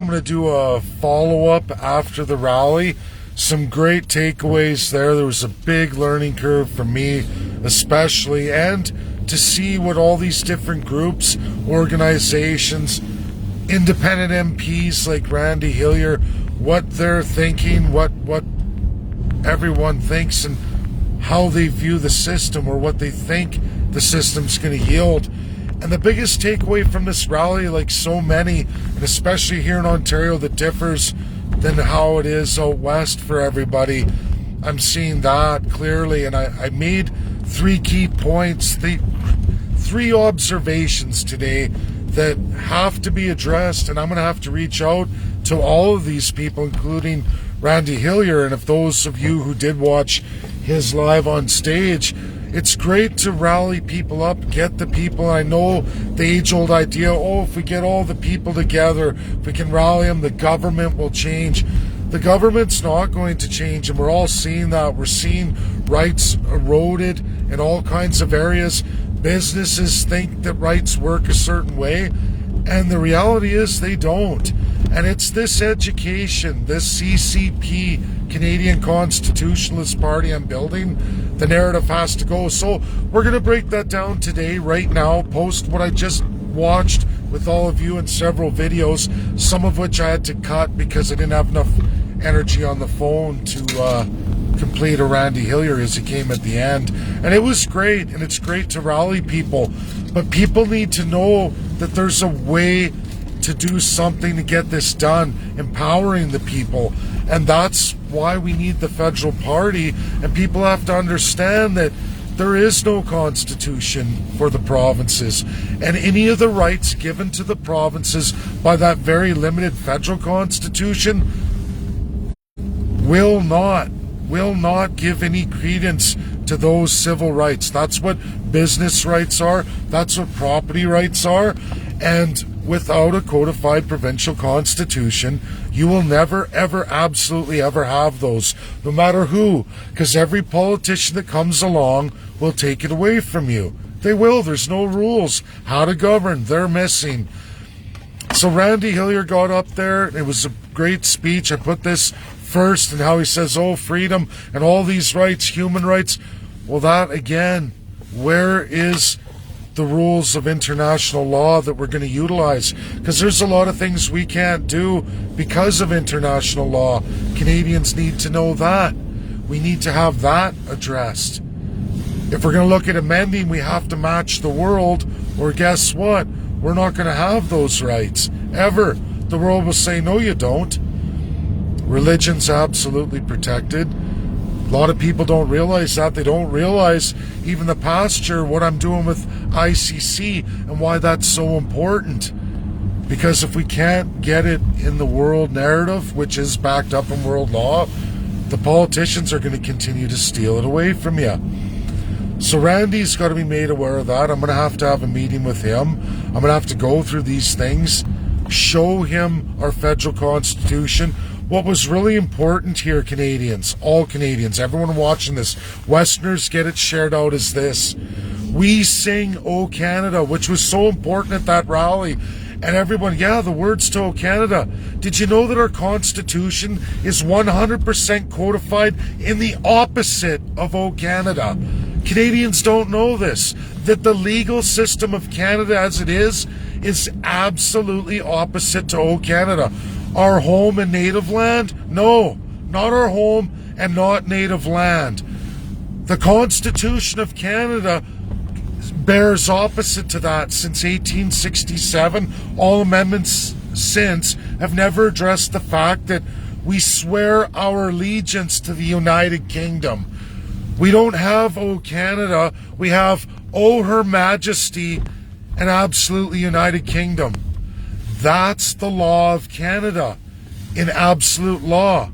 I'm going to do a follow-up after the rally. Some great takeaways there. There was a big learning curve for me, especially, and to see what all these different groups, organizations, independent MPs like Randy Hillier, what they're thinking, what everyone thinks, and how they view the system, or what they think the system's going to yield. And the biggest takeaway from this rally, like so many, and especially here in Ontario, that differs than how it is out west for everybody, I'm seeing that clearly. And I made 3 key points, three observations today that have to be addressed, and I'm going to have to reach out to all of these people, including Randy Hillier. And if those of you who did watch his live on stage, it's great to rally people up, get the people. I know the age-old idea, if we get all the people together, if we can rally them, the government will change. The government's not going to change, and we're all seeing that. We're seeing rights eroded in all kinds of areas. Businesses think that rights work a certain way, and the reality is they don't. And it's this education, this CCP, Canadian Constitutionalist Party I'm building. The narrative has to go. So we're going to break that down today, right now, post what I just watched with all of you in several videos, some of which I had to cut because I didn't have enough energy on the phone to complete a Randy Hillier as he came at the end. And it was great, and it's great to rally people, but people need to know that there's a way to do something to get this done, empowering the people. And that's why we need the federal party, and people have to understand that there is no constitution for the provinces, and any of the rights given to the provinces by that very limited federal constitution will not give any credence to those civil rights. That's what business rights are. That's what property rights are. And without a codified provincial constitution, you will never, ever, absolutely ever have those, no matter who, because every politician that comes along will take it away from you. They will. There's no rules. How to govern, they're missing. So Randy Hillier got up there. It was a great speech. I put this first, and how he says, freedom and all these rights, human rights. Well, that again, where is the rules of international law that we're going to utilize? Because there's a lot of things we can't do because of international law. Canadians need to know that. We need to have that addressed. If we're going to look at amending, we have to match the world, or guess what? We're not going to have those rights, ever. The world will say, no, you don't. Religion's absolutely protected. A lot of people don't realize that. They don't realize even the pasture, what I'm doing with ICC, and why that's so important. Because if we can't get it in the world narrative, which is backed up in world law, the politicians are going to continue to steal it away from you. So Randy's got to be made aware of that. I'm going to have a meeting with him. I'm going to have to go through these things, show him our federal constitution. What was really important here, Canadians, all Canadians, everyone watching this, Westerners, get it shared out, is this. We sing O Canada, which was so important at that rally. And everyone, the words to O Canada. Did you know that our Constitution is 100% codified in the opposite of O Canada? Canadians don't know this, that the legal system of Canada as it is absolutely opposite to O Canada. Our home and native land? No, not our home and not native land. The Constitution of Canada bears opposite to that since 1867. All amendments since have never addressed the fact that we swear our allegiance to the United Kingdom. We don't have O Canada, we have O Her Majesty and absolutely United Kingdom. That's the law of Canada in absolute law.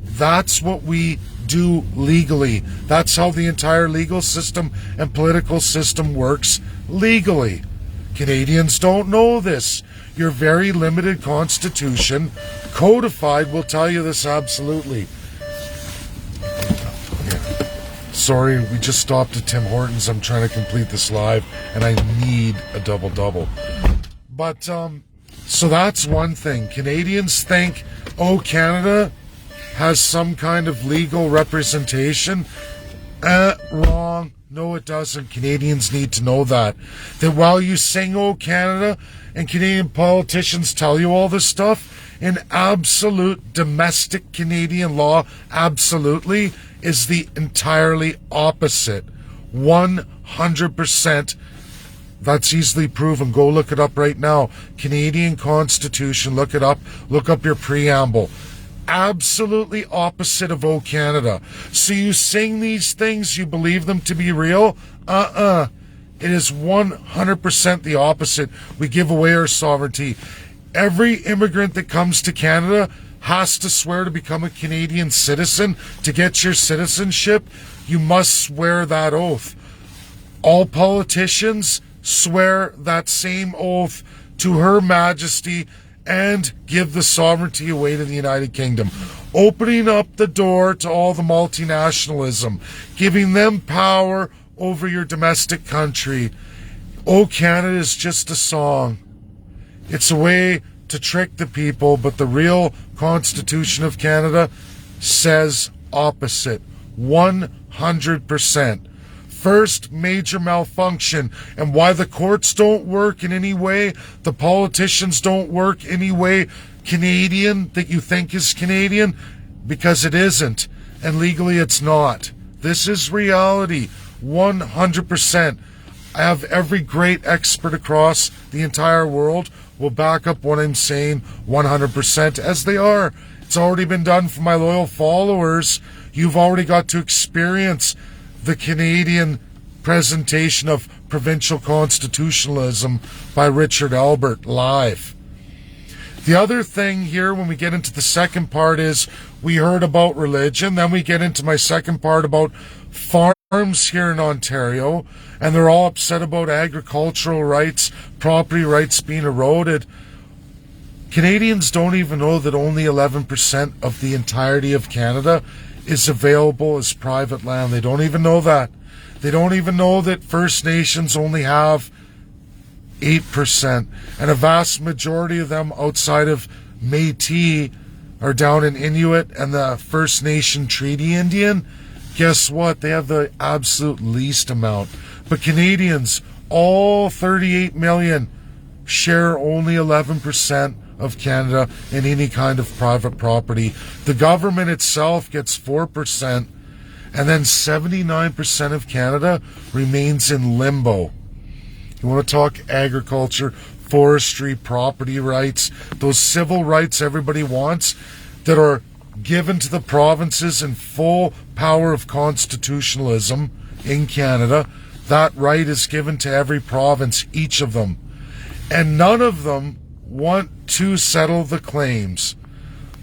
That's what we do legally. That's how the entire legal system and political system works legally. Canadians don't know this. Your very limited constitution, codified, will tell you this absolutely. Sorry, we just stopped at Tim Hortons. I'm trying to complete this live, and I need a double-double. But So that's one thing. Canadians think, oh, Canada has some kind of legal representation. Wrong. No, it doesn't. Canadians need to know that. That while you sing, oh, Canada, and Canadian politicians tell you all this stuff, in absolute domestic Canadian law, absolutely, is the entirely opposite. 100%. That's easily proven. Go look it up right now. Canadian Constitution, look it up. Look up your preamble. Absolutely opposite of O Canada. So you sing these things, you believe them to be real? It is 100% the opposite. We give away our sovereignty. Every immigrant that comes to Canada has to swear to become a Canadian citizen. To get your citizenship, you must swear that oath. All politicians swear that same oath to Her Majesty and give the sovereignty away to the United Kingdom, opening up the door to all the multinationalism, giving them power over your domestic country. Oh, Canada is just a song. It's a way to trick the people, but the real Constitution of Canada says opposite. 100%. First major malfunction, and why the courts don't work in any way, the politicians don't work any way Canadian that you think is Canadian, because it isn't, and legally it's not. This is reality, 100%. I have every great expert across the entire world will back up what I'm saying 100%, as they are. It's already been done for my loyal followers. You've already got to experience the Canadian presentation of provincial constitutionalism by Richard Albert live. The other thing here when we get into the second part is we heard about religion, then we get into my second part about farms here in Ontario, and they're all upset about agricultural rights, property rights being eroded. Canadians don't even know that only 11% of the entirety of Canada is available as private land. They don't even know that. They don't even know that First Nations only have 8%, and a vast majority of them outside of Métis are down in Inuit and the First Nation Treaty Indian. Guess what? They have the absolute least amount. But Canadians, all 38 million, share only 11% of Canada in any kind of private property. The government itself gets 4%, and then 79% of Canada remains in limbo. You want to talk agriculture, forestry, property rights, those civil rights everybody wants that are given to the provinces in full power of constitutionalism in Canada. That right is given to every province, each of them. And none of them want to settle the claims.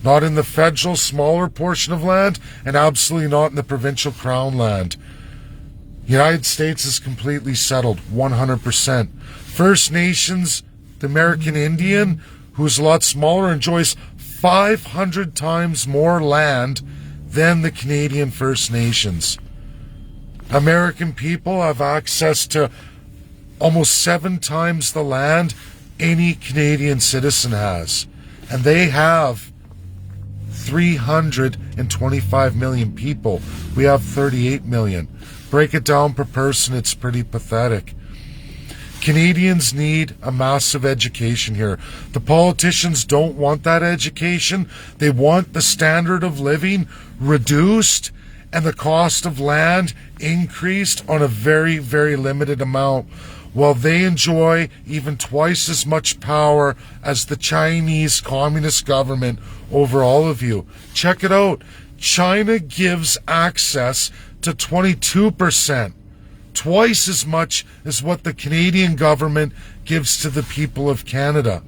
Not in the federal smaller portion of land, and absolutely not in the provincial crown land. United States is completely settled, 100%. First Nations, the American Indian, who's a lot smaller, enjoys 500 times more land than the Canadian First Nations. American people have access to almost 7 times the land any Canadian citizen has. And they have 325 million people. We have 38 million. Break it down per person, it's pretty pathetic. Canadians need a massive education here. The politicians don't want that education. They want the standard of living reduced and the cost of land increased on a very, very limited amount, while they enjoy even twice as much power as the Chinese Communist government over all of you. Check it out. China gives access to 22%, twice as much as what the Canadian government gives to the people of Canada.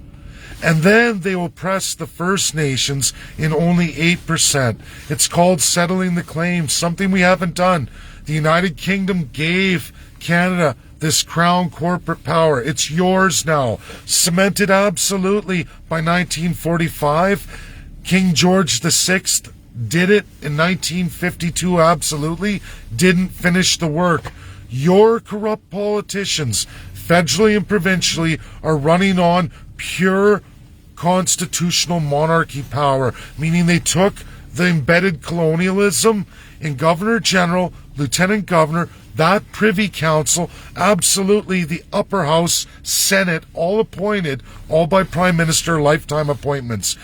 And then they oppress the First Nations in only 8%. It's called settling the claims, something we haven't done. The United Kingdom gave Canada this crown corporate power. It's yours now. Cemented absolutely by 1945. King George VI did it in 1952, absolutely. Didn't finish the work. Your corrupt politicians, federally and provincially, are running on pure constitutional monarchy power, meaning they took the embedded colonialism in Governor General, Lieutenant Governor, that Privy Council, absolutely the upper house, Senate, all appointed, all by Prime Minister, lifetime appointments.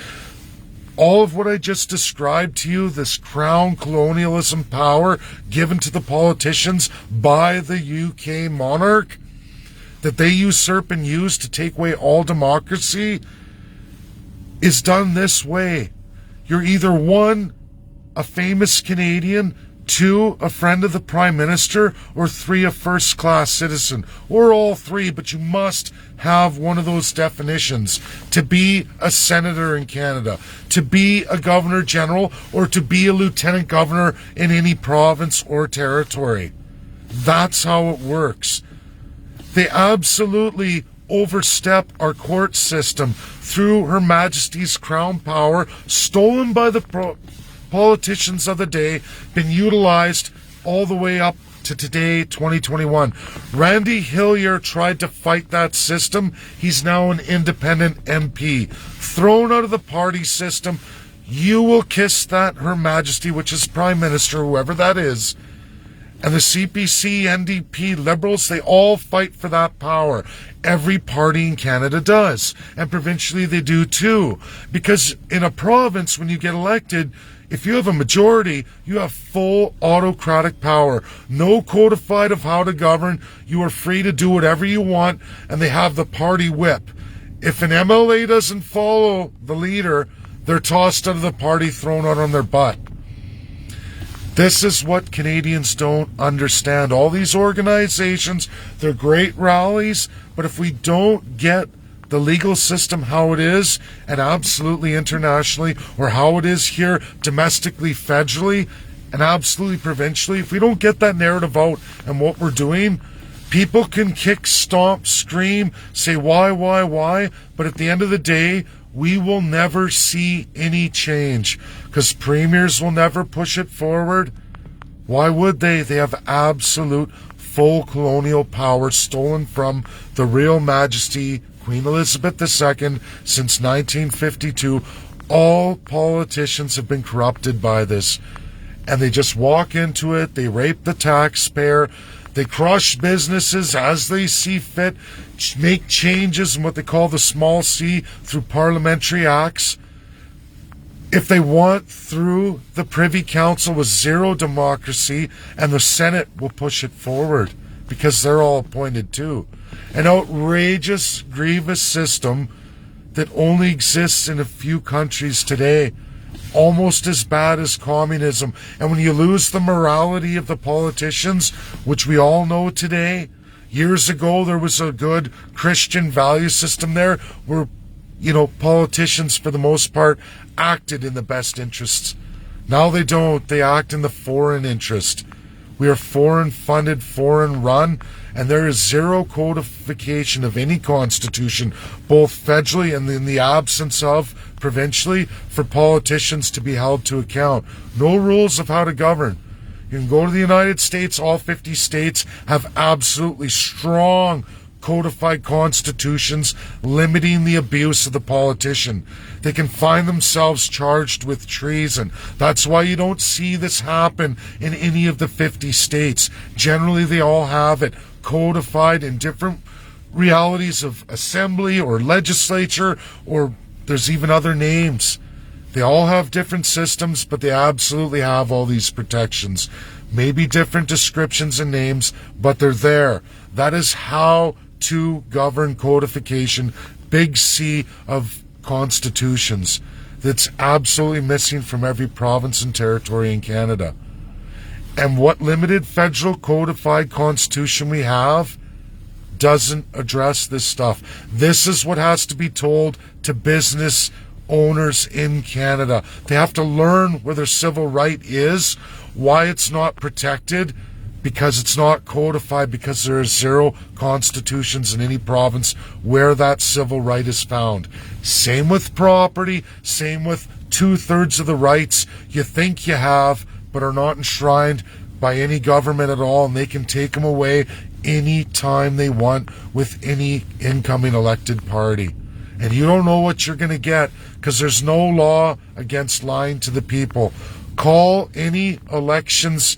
All of what I just described to you, this crown colonialism power given to the politicians by the UK monarch, that they usurp and use to take away all democracy, is done this way. You're either one, a famous Canadian, two, a friend of the Prime Minister, or three, a first-class citizen, or all three, but you must have one of those definitions to be a senator in Canada, to be a governor general, or to be a lieutenant governor in any province or territory. That's how it works. They absolutely overstep our court system through Her Majesty's Crown power, stolen by the politicians of the day, been utilized all the way up to today, 2021. Randy Hillier tried to fight that system. He's now an independent MP. Thrown out of the party system. You will kiss that Her Majesty, which is Prime Minister, whoever that is. And the CPC, NDP, Liberals, they all fight for that power. Every party in Canada does. And provincially they do too. Because in a province, when you get elected, if you have a majority, you have full autocratic power. No codified of how to govern. You are free to do whatever you want, and they have the party whip. If an MLA doesn't follow the leader, they're tossed out of the party, thrown out on their butt. This is what Canadians don't understand. All these organizations, they're great rallies, but if we don't get the legal system how it is, and absolutely internationally, or how it is here domestically, federally, and absolutely provincially, if we don't get that narrative out and what we're doing, people can kick, stomp, scream, say why, but at the end of the day, we will never see any change, because premiers will never push it forward. Why would they? They have absolute full colonial power stolen from the real Majesty, Queen Elizabeth II, since 1952. All politicians have been corrupted by this, and they just walk into it. They rape the taxpayer. They crush businesses as they see fit, make changes in what they call the small c through parliamentary acts. If they want, through the Privy Council with zero democracy, and the Senate will push it forward because they're all appointed too. An outrageous, grievous system that only exists in a few countries today. Almost as bad as communism. And when you lose the morality of the politicians, which we all know today, years ago there was a good Christian value system there where, politicians for the most part acted in the best interests. Now they don't. They act in the foreign interest. We are foreign funded, foreign run, and there is zero codification of any constitution, both federally and in the absence of provincially, for politicians to be held to account. No rules of how to govern. You can go to the United States, all 50 states have absolutely strong codified constitutions limiting the abuse of the politician. They can find themselves charged with treason. That's why you don't see this happen in any of the 50 states. Generally, they all have it codified in different realities of assembly or legislature, or there's even other names. They all have different systems, but they absolutely have all these protections. Maybe different descriptions and names, but they're there. That is how to govern codification, big C of constitutions, that's absolutely missing from every province and territory in Canada. And what limited federal codified constitution we have doesn't address this stuff. This is what has to be told to business owners in Canada. They have to learn where their civil right is, why it's not protected, because it's not codified, because there are zero constitutions in any province where that civil right is found. Same with property, same with 2/3 of the rights you think you have, but are not enshrined by any government at all, and they can take them away any time they want with any incoming elected party. and you don't know what you're going to get, because there's no law against lying to the people. Call any elections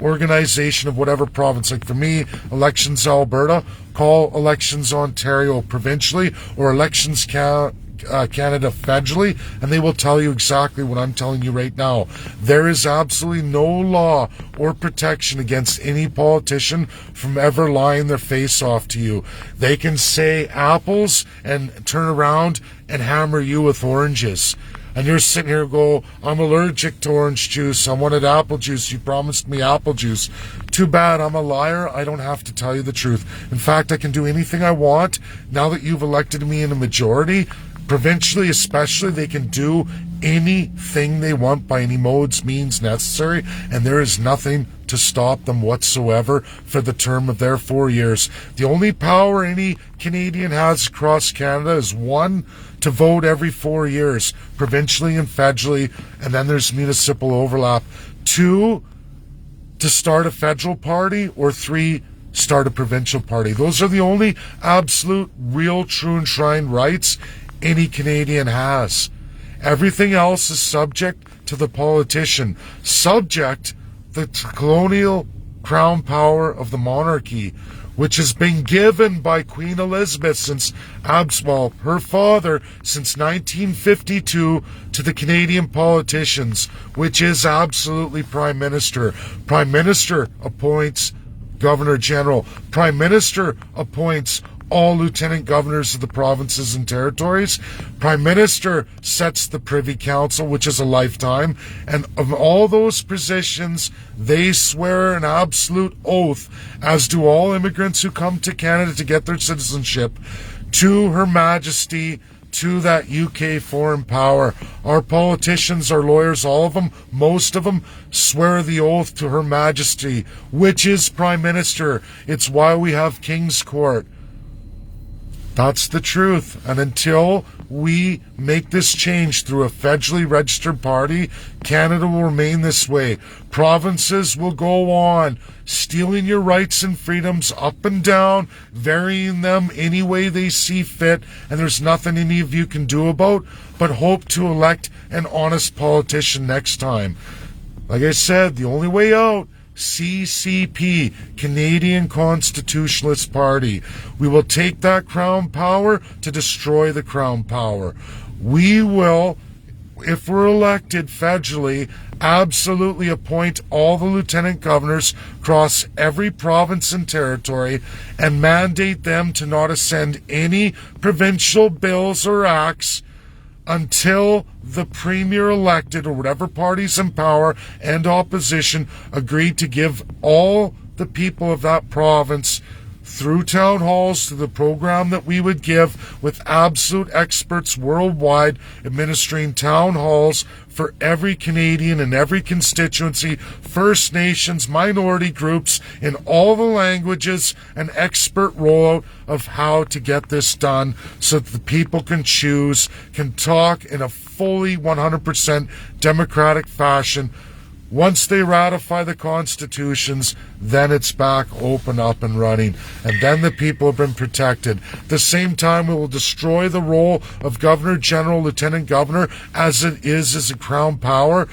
organization of whatever province. Like for me, Elections Alberta, call Elections Ontario provincially, or Elections Canada federally, and they will tell you exactly what I'm telling you right now. There is absolutely no law or protection against any politician from ever lying their face off to you. They can say apples and turn around and hammer you with oranges. And you're sitting here and go, I'm allergic to orange juice. I wanted apple juice. You promised me apple juice. Too bad, I'm a liar. I don't have to tell you the truth. In fact, I can do anything I want. Now that you've elected me in a majority, provincially especially, they can do anything they want by any modes, means necessary, and there is nothing to stop them whatsoever for the term of their 4 years. The only power any Canadian has across Canada is, one, to vote every 4 years, provincially and federally, and then there's municipal overlap. 2, to start a federal party, or 3, start a provincial party. Those are the only absolute, real, true, enshrined rights any Canadian has. Everything else is subject to the politician, subject to the colonial crown power of the monarchy, which has been given by Queen Elizabeth since, her father, since 1952 to the Canadian politicians, which is absolutely Prime Minister. Prime Minister appoints Governor General. Prime Minister appoints all lieutenant governors of the provinces and territories. Prime Minister sets the Privy Council, which is a lifetime, and of all those positions, they swear an absolute oath, as do all immigrants who come to Canada to get their citizenship, to Her Majesty, to that UK foreign power. Our politicians, our lawyers, all of them, most of them, swear the oath to Her Majesty, which is Prime Minister. It's why we have King's Court. That's the truth. And until we make this change through a federally registered party, Canada will remain this way. Provinces will go on stealing your rights and freedoms up and down, varying them any way they see fit, and there's nothing any of you can do about but hope to elect an honest politician next time. Like I said, the only way out, CCP, Canadian Constitutionalist Party. We will take that crown power to destroy the crown power. We will, if we're elected federally, absolutely appoint all the lieutenant governors across every province and territory and mandate them to not ascend any provincial bills or acts until the premier elected, or whatever party's in power and opposition, agreed to give all the people of that province, through town halls, to the program that we would give with absolute experts worldwide administering town halls for every Canadian in every constituency, First Nations, minority groups, in all the languages, an expert rollout of how to get this done so that the people can choose, can talk in a fully 100% democratic fashion. Once they ratify the constitutions, then it's back open, up and running. And then the people have been protected. At the same time, we will destroy the role of Governor General, Lieutenant Governor, as it is as a crown power,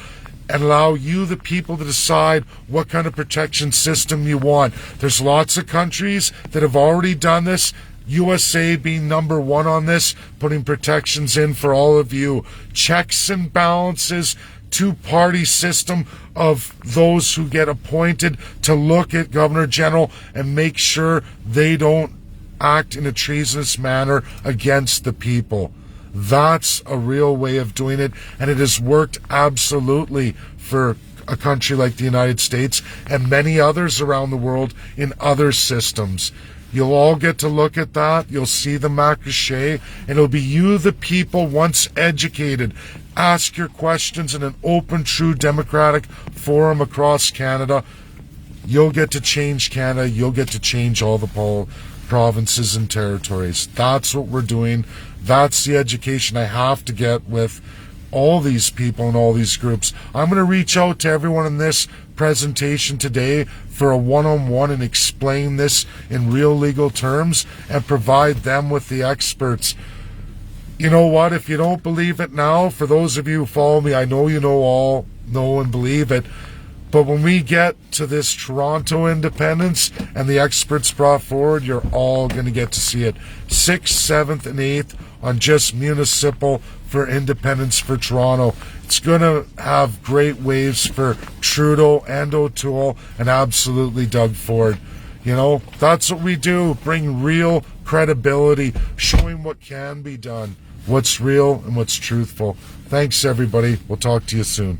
and allow you, the people, to decide what kind of protection system you want. There's lots of countries that have already done this. USA being number one on this, putting protections in for all of you. Checks and balances, two-party system of those who get appointed to look at Governor General and make sure they don't act in a treasonous manner against the people. That's a real way of doing it, and it has worked absolutely for a country like the United States and many others around the world in other systems. You'll all get to look at that. You'll see the maquillage, and it'll be you, the people, once educated. Ask your questions in an open, true, democratic forum across Canada. You'll get to change Canada. You'll get to change all the provinces and territories. That's what we're doing. That's the education I have to get with all these people and all these groups. I'm going to reach out to everyone in this presentation today for a one-on-one and explain this in real legal terms and provide them with the experts. you know what? If you don't believe it now, for those of you who follow me, I know you all know and believe it. But when we get to this Toronto independence and the experts brought forward, you're all going to get to see it. 6th, 7th, and 8th on just municipal for independence for Toronto. It's going to have great waves for Trudeau and O'Toole and absolutely Doug Ford. You know, that's what we do. Bring real credibility, showing what can be done, what's real and what's truthful. Thanks, everybody. We'll talk to you soon.